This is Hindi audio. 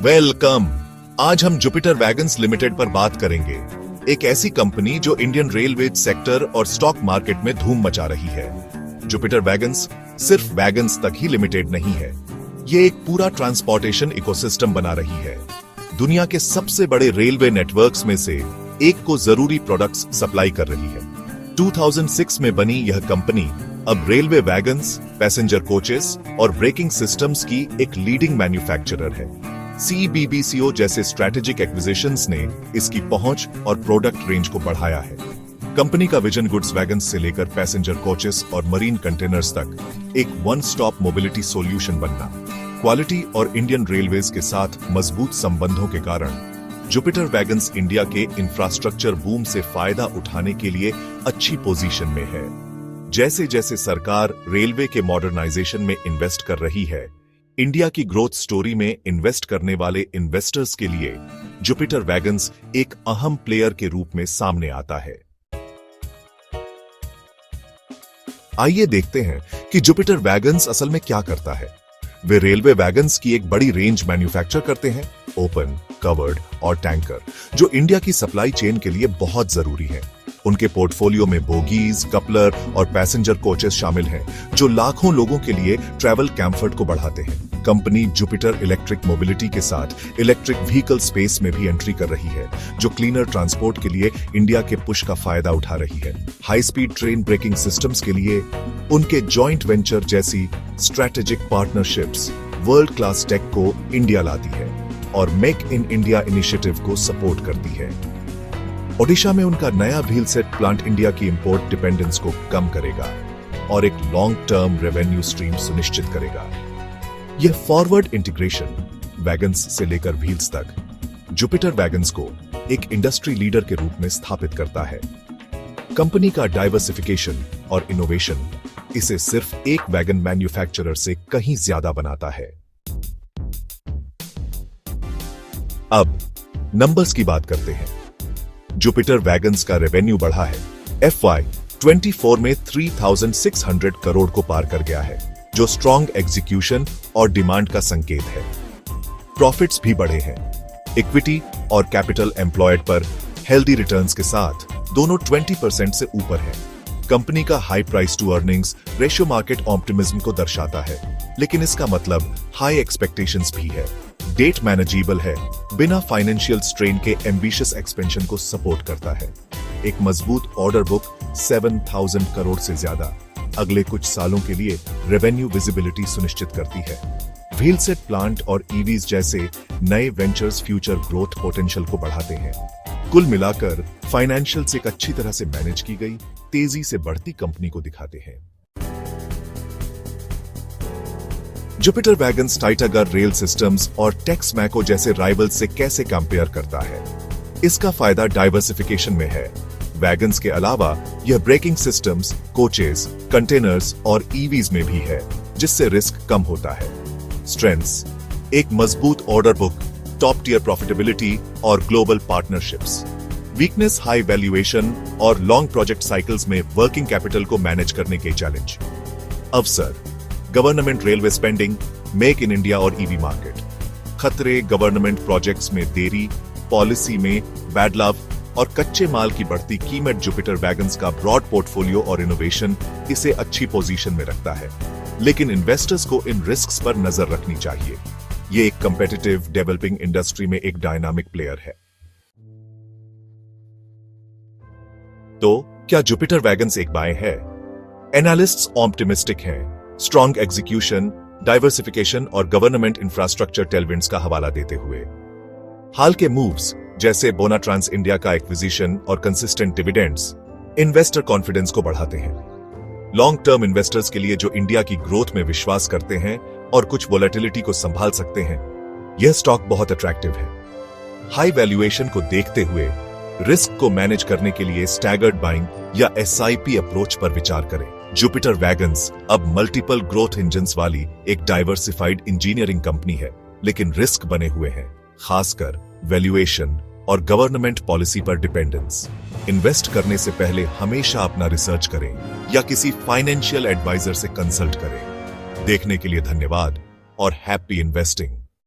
वेलकम। आज हम जुपिटर वैगन्स लिमिटेड पर बात करेंगे, एक ऐसी कंपनी जो इंडियन रेलवे सेक्टर और स्टॉक मार्केट में धूम मचा रही है। जुपिटर वैगन्स सिर्फ वैगन्स तक ही लिमिटेड नहीं है, ये एक पूरा ट्रांसपोर्टेशन इकोसिस्टम बना रही है। दुनिया के सबसे बड़े रेलवे नेटवर्क्स में से एक को जरूरी प्रोडक्ट्स सप्लाई कर रही है। 2006 में बनी यह कंपनी अब रेलवे वैगन्स, पैसेंजर कोचेस और ब्रेकिंग सिस्टम्स की एक लीडिंग मैन्युफैक्चरर है। CBBCO जैसे स्ट्रैटेजिक एक्विजिशंस ने इसकी पहुंच और प्रोडक्ट रेंज को बढ़ाया है। कंपनी का विजन गुड्स वैगन्स से लेकर पैसेंजर कोचेस और मरीन कंटेनर्स तक एक वन स्टॉप मोबिलिटी सॉल्यूशन बनना। क्वालिटी और इंडियन रेलवेज के साथ मजबूत संबंधों के कारण जुपिटर वैगन्स इंडिया के इंफ्रास्ट्रक्चर बूम से फायदा उठाने के लिए अच्छी पोजीशन में है। जैसे जैसे सरकार रेलवे के मॉडर्नाइजेशन में इन्वेस्ट कर रही है, इंडिया की ग्रोथ स्टोरी में इन्वेस्ट करने वाले इन्वेस्टर्स के लिए जुपिटर वैगन्स एक अहम प्लेयर के रूप में सामने आता है। आइए देखते हैं कि जुपिटर वैगन्स असल में क्या करता है। वे रेलवे वैगन्स की एक बड़ी रेंज मैन्युफैक्चर करते हैं, ओपन, कवर्ड और टैंकर, जो इंडिया की सप्लाई चेन के लिए बहुत जरूरी है। उनके पोर्टफोलियो में बोगीज, कपलर और पैसेंजर कोचेस शामिल हैं, जो लाखों लोगों के लिए ट्रैवल कंफर्ट को बढ़ाते हैं। कंपनी जुपिटर इलेक्ट्रिक मोबिलिटी के साथ इलेक्ट्रिक व्हीकल स्पेस में भी एंट्री कर रही है, जो क्लीनर ट्रांसपोर्ट के लिए इंडिया के पुश का फायदा उठा रही है। High speed train braking systems के लिए उनके जॉइंट वेंचर जैसी strategic partnerships world class tech को इंडिया लाती है और मेक इन इंडिया इनिशिएटिव को सपोर्ट करती है। ओडिशा में उनका नया व्हील सेट प्लांट इंडिया की इंपोर्ट डिपेंडेंस को कम करेगा और एक लॉन्ग टर्म रेवेन्यू स्ट्रीम सुनिश्चित करेगा। यह फॉरवर्ड इंटीग्रेशन वैगन्स से लेकर व्हील्स तक जुपिटर वैगन्स को एक इंडस्ट्री लीडर के रूप में स्थापित करता है। कंपनी का डाइवर्सिफिकेशन और इनोवेशन इसे सिर्फ एक वैगन मैन्युफैक्चरर से कहीं ज्यादा बनाता है। अब नंबर्स की बात करते हैं। जुपिटर वैगन्स का रेवेन्यू बढ़ा है, FY24 में 3,600 करोड़ को पार कर गया है, जो स्ट्रॉन्ग एग्जीक्यूशन और डिमांड का संकेत है। प्रॉफिट्स भी बढ़े हैं। इक्विटी और कैपिटल एम्प्लॉयड पर हेल्दी रिटर्न्स के साथ दोनों 20% से ऊपर है। कंपनी का high price to earnings ratio market optimism को दर्शाता है, लेकिन इसका मतलब हाई एक्सपेक्टेशंस भी है। डेट मैनेजेबल है, बिना फाइनेंशियल स्ट्रेन के एम्बिशियस एक्सपेंशन को सपोर्ट करता है। एक मजबूत ऑर्डर बुक 7,000 करोड़ से ज्यादा अगले कुछ सालों के लिए रेवेन्यू विजिबिलिटी सुनिश्चित करती है। व्हील सेट प्लांट और ईवीज जैसे नए वेंचर्स फ्यूचर ग्रोथ पोटेंशियल को बढ़ाते हैं। कुल मिलाकर फाइनेंशियल्स एक अच्छी तरह से मैनेज की गई, तेजी से बढ़ती कंपनी को दिखाते हैं। जुपिटर वैगन्स टाइटागर रेल सिस्टम्स और टेक्समैको जैसे राइवल्स से कैसे कंपेयर करता है? इसका फायदा डाइवर्सिफिकेशन में है। वैगन्स के अलावा यह ब्रेकिंग सिस्टम्स, कोचेस, कंटेनर्स और ईवीज में भी है, जिससे रिस्क कम होता है। स्ट्रेंथ्स: एक मजबूत order book, top tier profitability और global partnerships. Weakness: high valuation और लॉन्ग प्रोजेक्ट साइकिल्स में वर्किंग कैपिटल को मैनेज करने के चैलेंज। अवसर: government railway spending, make in India और ईवी मार्केट। खतरे: गवर्नमेंट प्रोजेक्ट्स में देरी, पॉलिसी में बदलाव और कच्चे माल की बढ़ती कीमत। जुपिटर वैगन्स का ब्रॉड पोर्टफोलियो और इनोवेशन इसे अच्छी पोजीशन में रखता है, लेकिन इन्वेस्टर्स को इन रिस्क्स पर नजर रखनी चाहिए। ये एक कंपेटिटिव डेवलपिंग इंडस्ट्री में एक डायनामिक प्लेयर है। तो क्या जुपिटर वैगन्स एक बाय है? एनालिस्ट्स ऑप्टिमिस्टिक हैं। स्ट्रॉन्ग एग्जीक्यूशन, डाइवर्सिफिकेशन और गवर्नमेंट इंफ्रास्ट्रक्चर टेलविंड्स का हवाला देते हुए। हाल के मूव्स जैसे बोनाट्रांस इंडिया का एक्विजिशन और कंसिस्टेंट डिविडेंड्स इन्वेस्टर कॉन्फिडेंस को बढ़ाते हैं। लॉन्ग टर्म इन्वेस्टर्स के लिए जो इंडिया की ग्रोथ में विश्वास करते हैं और कुछ वोलेटिलिटी को संभाल सकते हैं, यह स्टॉक बहुत अट्रैक्टिव है। हाई वैल्यूएशन को देखते हुए रिस्क को मैनेज करने के लिए स्टैगर्ड बाइंग या SIP अप्रोच पर विचार करें। जुपिटर वैगन्स अब मल्टीपल ग्रोथ इंजन्स वाली एक डाइवर्सिफाइड इंजीनियरिंग कंपनी है, लेकिन रिस्क बने हुए हैं, खासकर वैल्यूएशन और गवर्नमेंट पॉलिसी पर डिपेंडेंस। इन्वेस्ट करने से पहले हमेशा अपना रिसर्च करें या किसी फाइनेंशियल एडवाइजर से कंसल्ट करें। देखने के लिए धन्यवाद और हैप्पी इन्वेस्टिंग।